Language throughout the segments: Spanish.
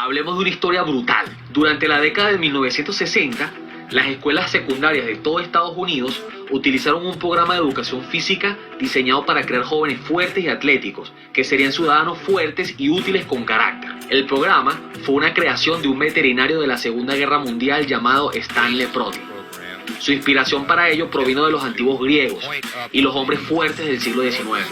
Hablemos de una historia brutal. Durante la década de 1960, las escuelas secundarias de todo Estados Unidos utilizaron un programa de educación física diseñado para crear jóvenes fuertes y atléticos, que serían ciudadanos fuertes y útiles con carácter. El programa fue una creación de un veterinario de la Segunda Guerra Mundial llamado Stanley Proti. Su inspiración para ello provino de los antiguos griegos y los hombres fuertes del siglo XIX.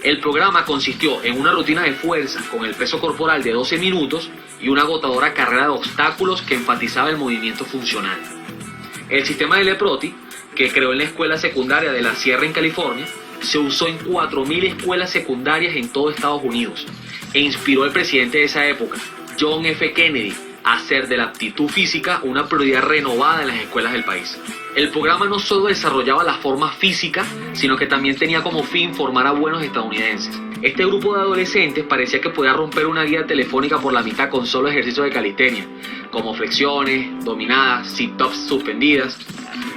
El programa consistió en una rutina de fuerza con el peso corporal de 12 minutos y una agotadora carrera de obstáculos que enfatizaba el movimiento funcional. El sistema de Leproti, que creó en la escuela secundaria de la Sierra en California, se usó en 4.000 escuelas secundarias en todo Estados Unidos e inspiró al presidente de esa época, John F. Kennedy, a hacer de la aptitud física una prioridad renovada en las escuelas del país. El programa no solo desarrollaba la forma física, sino que también tenía como fin formar a buenos estadounidenses. Este grupo de adolescentes parecía que podía romper una guía telefónica por la mitad con solo ejercicios de calistenia, como flexiones, dominadas, sit-ups suspendidas,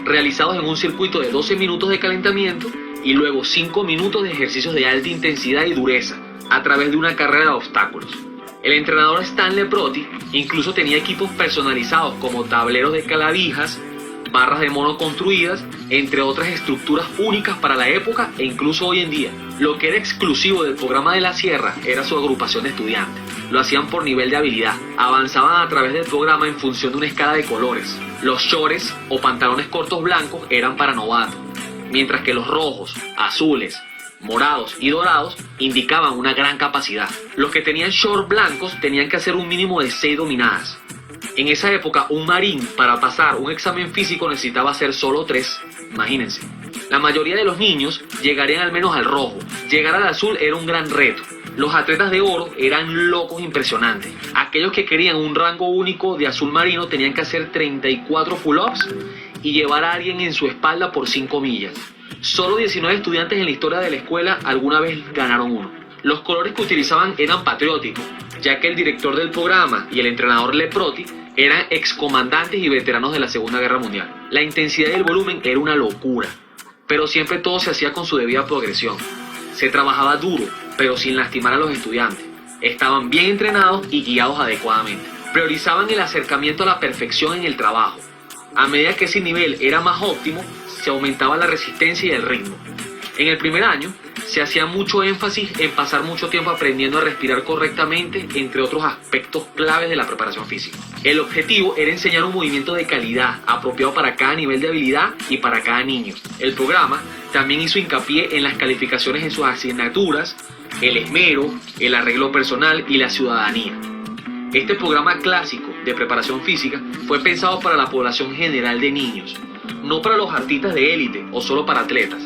realizados en un circuito de 12 minutos de calentamiento y luego 5 minutos de ejercicios de alta intensidad y dureza, a través de una carrera de obstáculos. El entrenador Stanley Proti incluso tenía equipos personalizados como tableros de clavijas, barras de mono construidas, entre otras estructuras únicas para la época e incluso hoy en día. Lo que era exclusivo del programa de la Sierra era su agrupación de estudiantes. Lo hacían por nivel de habilidad. Avanzaban a través del programa en función de una escala de colores. Los shorts o pantalones cortos blancos eran para novatos, mientras que los rojos, azules, morados y dorados indicaban una gran capacidad. Los que tenían shorts blancos tenían que hacer un mínimo de 6 dominadas. En esa época, un marín para pasar un examen físico necesitaba hacer solo 3. Imagínense. La mayoría de los niños llegarían al menos al rojo. Llegar al azul era un gran reto. Los atletas de oro eran locos impresionantes. Aquellos que querían un rango único de azul marino tenían que hacer 34 pull-ups y llevar a alguien en su espalda por 5 millas. Solo 19 estudiantes en la historia de la escuela alguna vez ganaron uno. Los colores que utilizaban eran patrióticos, ya que el director del programa y el entrenador Leproti eran excomandantes y veteranos de la Segunda Guerra Mundial. La intensidad y el volumen era una locura, pero siempre todo se hacía con su debida progresión. Se trabajaba duro, pero sin lastimar a los estudiantes. Estaban bien entrenados y guiados adecuadamente. Priorizaban el acercamiento a la perfección en el trabajo. A medida que ese nivel era más óptimo, se aumentaba la resistencia y el ritmo. En el primer año, se hacía mucho énfasis en pasar mucho tiempo aprendiendo a respirar correctamente, entre otros aspectos claves de la preparación física. El objetivo era enseñar un movimiento de calidad, apropiado para cada nivel de habilidad y para cada niño. El programa también hizo hincapié en las calificaciones en sus asignaturas, el esmero, el arreglo personal y la ciudadanía. Este programa clásico de preparación física fue pensado para la población general de niños, no para los artistas de élite o solo para atletas,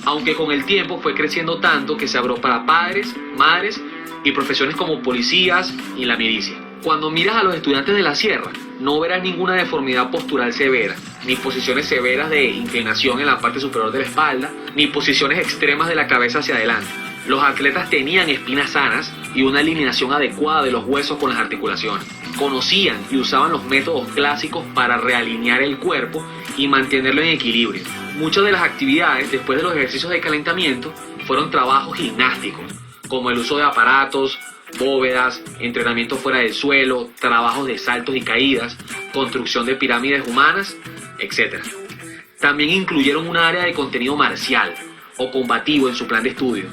aunque con el tiempo fue creciendo tanto que se abrió para padres, madres y profesiones como policías y la milicia. Cuando miras a los estudiantes de la Sierra, no verás ninguna deformidad postural severa, ni posiciones severas de inclinación en la parte superior de la espalda, ni posiciones extremas de la cabeza hacia adelante. Los atletas tenían espinas sanas y una alineación adecuada de los huesos con las articulaciones. Conocían y usaban los métodos clásicos para realinear el cuerpo y mantenerlo en equilibrio. Muchas de las actividades después de los ejercicios de calentamiento fueron trabajos gimnásticos, como el uso de aparatos, bóvedas, entrenamiento fuera del suelo, trabajos de saltos y caídas, construcción de pirámides humanas, etc. También incluyeron una área de contenido marcial o combativo en su plan de estudio,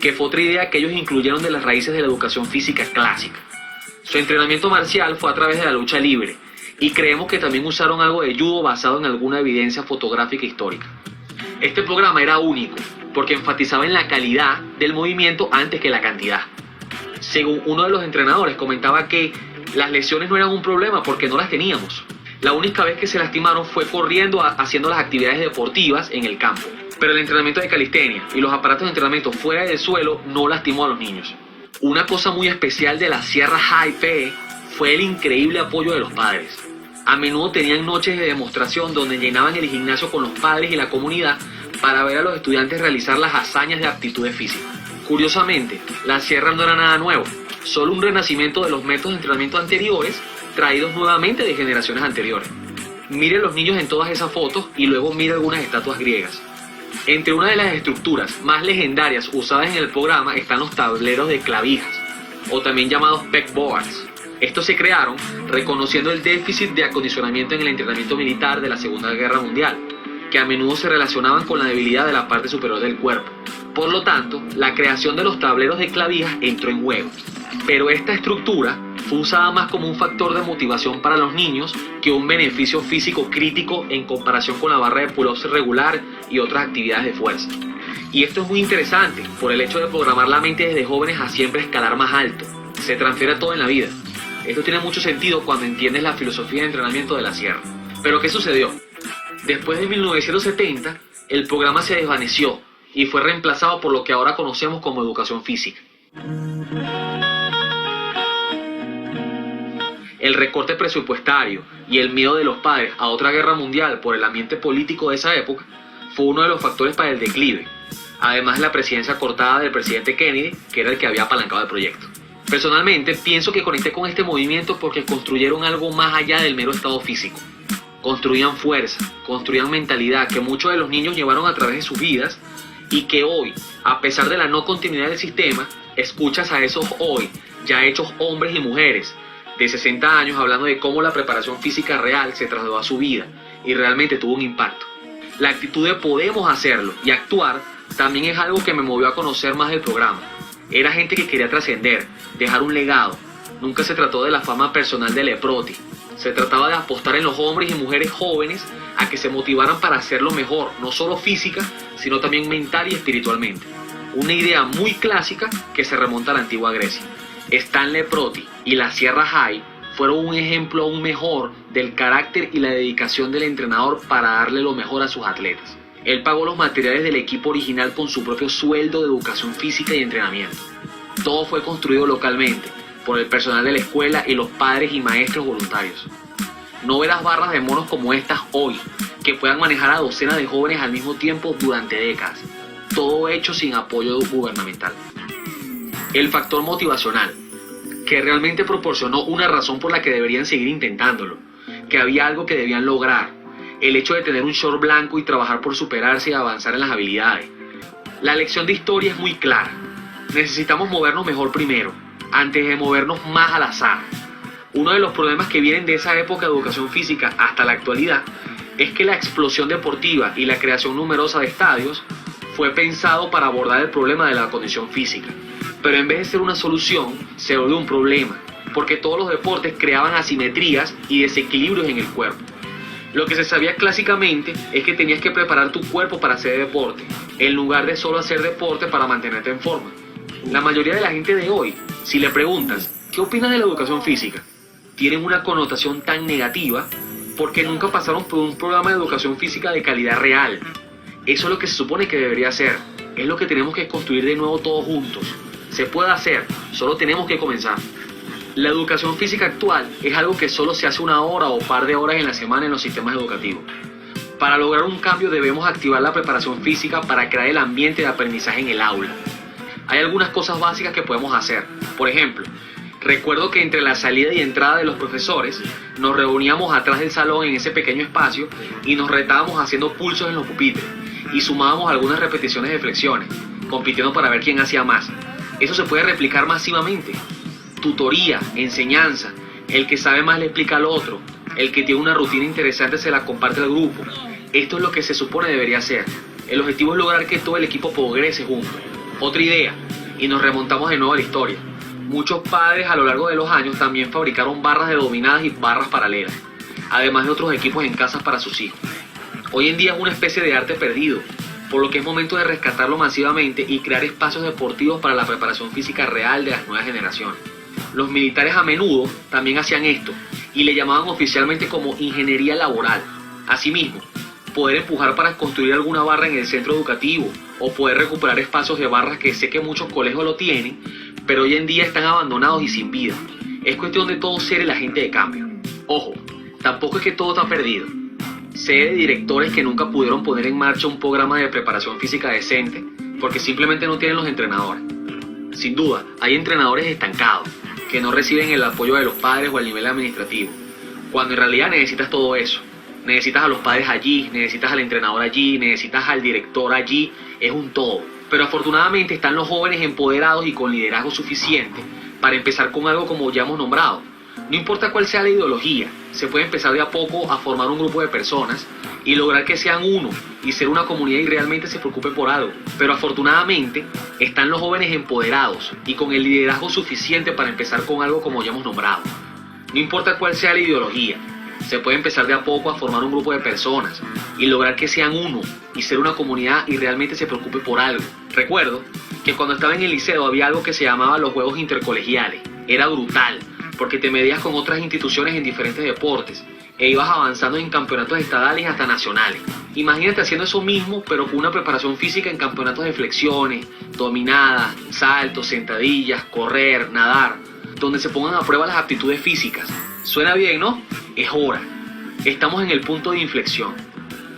que fue otra idea que ellos incluyeron de las raíces de la educación física clásica. Su entrenamiento marcial fue a través de la lucha libre, y creemos que también usaron algo de judo basado en alguna evidencia fotográfica histórica. Este programa era único porque enfatizaba en la calidad del movimiento antes que la cantidad. Según uno de los entrenadores, comentaba que las lesiones no eran un problema porque no las teníamos. La única vez que se lastimaron fue corriendo haciendo las actividades deportivas en el campo. Pero el entrenamiento de calistenia y los aparatos de entrenamiento fuera del suelo no lastimó a los niños. Una cosa muy especial de la Sierra High PE fue el increíble apoyo de los padres. A menudo tenían noches de demostración donde llenaban el gimnasio con los padres y la comunidad para ver a los estudiantes realizar las hazañas de aptitudes físicas. Curiosamente, la Sierra no era nada nuevo, solo un renacimiento de los métodos de entrenamiento anteriores traídos nuevamente de generaciones anteriores. Miren los niños en todas esas fotos y luego mire algunas estatuas griegas. Entre una de las estructuras más legendarias usadas en el programa están los tableros de clavijas, o también llamados pegboards. Estos se crearon reconociendo el déficit de acondicionamiento en el entrenamiento militar de la Segunda Guerra Mundial, que a menudo se relacionaban con la debilidad de la parte superior del cuerpo. Por lo tanto, la creación de los tableros de clavijas entró en juego. Pero esta estructura fue usada más como un factor de motivación para los niños que un beneficio físico crítico en comparación con la barra de pull-ups regular y otras actividades de fuerza. Y esto es muy interesante por el hecho de programar la mente desde jóvenes a siempre escalar más alto. Se transfiere a todo en la vida. Esto tiene mucho sentido cuando entiendes la filosofía de entrenamiento de la sierra. Pero ¿qué sucedió? Después de 1970, el programa se desvaneció y fue reemplazado por lo que ahora conocemos como educación física. El recorte presupuestario y el miedo de los padres a otra guerra mundial por el ambiente político de esa época fue uno de los factores para el declive, además de la presidencia cortada del presidente Kennedy, que era el que había apalancado el proyecto. Personalmente, pienso que conecté con este movimiento porque construyeron algo más allá del mero estado físico. Construían fuerza, construían mentalidad que muchos de los niños llevaron a través de sus vidas y que hoy, a pesar de la no continuidad del sistema, escuchas a esos hoy ya hechos hombres y mujeres de 60 años hablando de cómo la preparación física real se trasladó a su vida y realmente tuvo un impacto. La actitud de podemos hacerlo y actuar también es algo que me movió a conocer más del programa. Era gente que quería trascender, dejar un legado. Nunca se trató de la fama personal de Leproti. Se trataba de apostar en los hombres y mujeres jóvenes a que se motivaran para hacerlo mejor, no solo física, sino también mental y espiritualmente. Una idea muy clásica que se remonta a la antigua Grecia. Stan Leproti y la Sierra High fueron un ejemplo aún mejor del carácter y la dedicación del entrenador para darle lo mejor a sus atletas. Él pagó los materiales del equipo original con su propio sueldo de educación física y entrenamiento. Todo fue construido localmente por el personal de la escuela y los padres y maestros voluntarios. No verás barras de monos como estas hoy, que puedan manejar a docenas de jóvenes al mismo tiempo durante décadas. Todo hecho sin apoyo gubernamental. El factor motivacional, que realmente proporcionó una razón por la que deberían seguir intentándolo, que había algo que debían lograr, el hecho de tener un short blanco y trabajar por superarse y avanzar en las habilidades. La lección de historia es muy clara. Necesitamos movernos mejor primero, antes de movernos más al azar. Uno de los problemas que vienen de esa época de educación física hasta la actualidad es que la explosión deportiva y la creación numerosa de estadios fue pensado para abordar el problema de la condición física. Pero en vez de ser una solución, se volvió un problema, porque todos los deportes creaban asimetrías y desequilibrios en el cuerpo. Lo que se sabía clásicamente es que tenías que preparar tu cuerpo para hacer deporte, en lugar de solo hacer deporte para mantenerte en forma. La mayoría de la gente de hoy, si le preguntas, ¿qué opinas de la educación física?, tienen una connotación tan negativa porque nunca pasaron por un programa de educación física de calidad real. Eso es lo que se supone que debería ser, es lo que tenemos que construir de nuevo todos juntos. Se puede hacer, solo tenemos que comenzar. La educación física actual es algo que solo se hace una hora o par de horas en la semana en los sistemas educativos. Para lograr un cambio debemos activar la preparación física para crear el ambiente de aprendizaje en el aula. Hay algunas cosas básicas que podemos hacer. Por ejemplo, recuerdo que entre la salida y entrada de los profesores nos reuníamos atrás del salón en ese pequeño espacio y nos retábamos haciendo pulsos en los pupitres y sumábamos algunas repeticiones de flexiones, compitiendo para ver quién hacía más. Eso se puede replicar masivamente. Tutoría, enseñanza, el que sabe más le explica al otro, el que tiene una rutina interesante se la comparte al grupo. Esto es lo que se supone debería ser. El objetivo es lograr que todo el equipo progrese juntos. Otra idea, y nos remontamos de nuevo a la historia. Muchos padres a lo largo de los años también fabricaron barras de dominadas y barras paralelas, además de otros equipos en casas para sus hijos. Hoy en día es una especie de arte perdido, por lo que es momento de rescatarlo masivamente y crear espacios deportivos para la preparación física real de las nuevas generaciones. Los militares a menudo también hacían esto y le llamaban oficialmente como ingeniería laboral. Asimismo, poder empujar para construir alguna barra en el centro educativo o poder recuperar espacios de barras que sé que muchos colegios lo tienen, pero hoy en día están abandonados y sin vida. Es cuestión de todo ser el agente de cambio. Ojo, tampoco es que todo está perdido. Sé de directores que nunca pudieron poner en marcha un programa de preparación física decente porque simplemente no tienen los entrenadores. Sin duda, hay entrenadores estancados que no reciben el apoyo de los padres o el nivel administrativo, cuando en realidad necesitas todo eso. Necesitas a los padres allí, necesitas al entrenador allí, necesitas al director allí, es un todo. Pero afortunadamente están los jóvenes empoderados y con liderazgo suficiente para empezar con algo como ya hemos nombrado. No importa cuál sea la ideología, se puede empezar de a poco a formar un grupo de personas y lograr que sean uno y ser una comunidad y realmente se preocupe por algo. Pero afortunadamente están los jóvenes empoderados y con el liderazgo suficiente para empezar con algo como ya hemos nombrado. No importa cuál sea la ideología, se puede empezar de a poco a formar un grupo de personas y lograr que sean uno y ser una comunidad y realmente se preocupe por algo. Recuerdo que cuando estaba en el liceo había algo que se llamaba los juegos intercolegiales. Era brutal, porque te medías con otras instituciones en diferentes deportes e ibas avanzando en campeonatos estadales hasta nacionales. Imagínate haciendo eso mismo, pero con una preparación física en campeonatos de flexiones, dominadas, saltos, sentadillas, correr, nadar, donde se pongan a prueba las aptitudes físicas. Suena bien, ¿no? Es hora. Estamos en el punto de inflexión.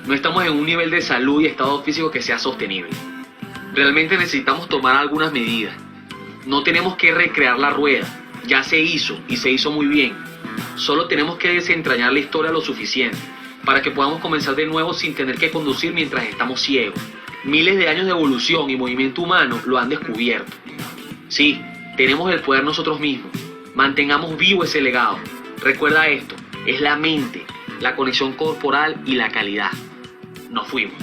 No estamos en un nivel de salud y estado físico que sea sostenible. Realmente necesitamos tomar algunas medidas. No tenemos que recrear la rueda. Ya se hizo y se hizo muy bien. Solo tenemos que desentrañar la historia lo suficiente para que podamos comenzar de nuevo sin tener que conducir mientras estamos ciegos. Miles de años de evolución y movimiento humano lo han descubierto. Sí, tenemos el poder nosotros mismos. Mantengamos vivo ese legado. Recuerda esto, es la mente, la conexión corporal y la calidad. Nos fuimos.